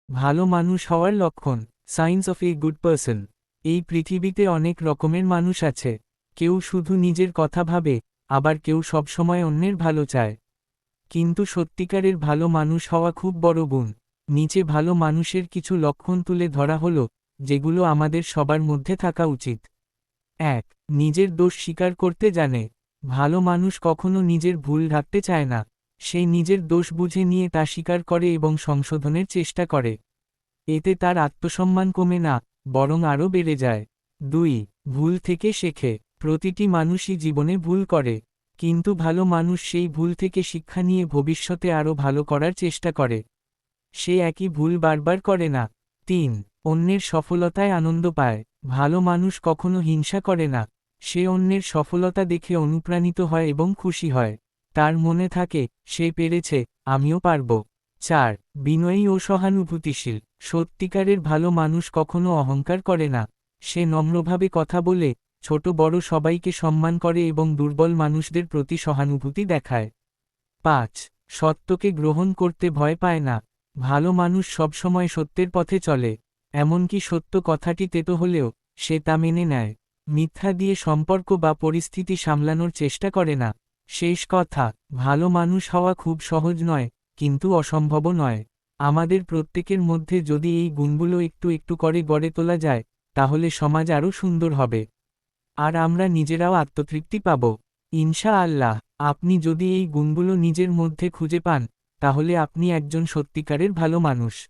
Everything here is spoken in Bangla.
ভালো মানুষ হওয়ার লক্ষণ। Signs of a good person. এই পৃথিবীতে অনেক রকমের মানুষ আছে। কেউ শুধু নিজের কথা ভাবে, আবার কেউ সবসময় অন্যের ভালো চায়। কিন্তু সত্যিকারের ভালো মানুষ হওয়া খুব বড় গুণ। নিচে ভালো মানুষের কিছু লক্ষণ তুলে ধরা হলো, যেগুলো আমাদের সবার মধ্যে থাকা উচিত। ১. নিজের দোষ স্বীকার করতে জানে। ভালো মানুষ কখনো নিজের ভুল ঢাকতে চায় না। সে নিজের দোষ বুঝে নিয়ে তা স্বীকার করে এবং সংশোধনের চেষ্টা করে। এতে তার আত্মসম্মান কমে না, বরং আরও বেড়ে যায়। ২. ভুল থেকে শেখে। প্রতিটি মানুষই জীবনে ভুল করে। কিন্তু ভালো মানুষ সেই ভুল থেকে শিক্ষা নিয়ে ভবিষ্যতে আরও ভালো করার চেষ্টা করে। সে একই ভুল বারবার করে না। ৩. অন্যের সফলতায় আনন্দ পায়। ভালো মানুষ কখনো হিংসা করে না। সে অন্যের সফলতা দেখে অনুপ্রাণিত হয় এবং খুশি হয়। তার মনে থাকে, সে পেরেছে, আমিও পারব। ৪. বিনয়ী ও সহানুভূতিশীল। সত্যিকারের ভালো মানুষ কখনো অহংকার করে না। সে নম্রভাবে কথা বলে, ছোট বড় সবাইকে সম্মান করে এবং দুর্বল মানুষদের প্রতি সহানুভূতি দেখায়। ৫. সত্যকে গ্রহণ করতে ভয় পায় না। ভালো মানুষ সবসময় সত্যের পথে চলে। এমনকি সত্য কথাটি তেতো হলেও সে তা মেনে নেয়। মিথ্যা দিয়ে সম্পর্ক বা পরিস্থিতি সামলানোর চেষ্টা করে না। শেষ কথা, ভালো মানুষ হওয়া খুব সহজ নয়, কিন্তু অসম্ভবও নয়। আমাদের প্রত্যেকের মধ্যে যদি এই গুণগুলো একটু একটু করে গড়ে তোলা যায়, তাহলে সমাজ আরও সুন্দর হবে। আর আমরা নিজেরাও আত্মতৃপ্তি পাব। ইনশাআল্লাহ। আপনি যদি এই গুণগুলো নিজের মধ্যে খুঁজে পান, তাহলে আপনি একজন সত্যিকারের ভালো মানুষ।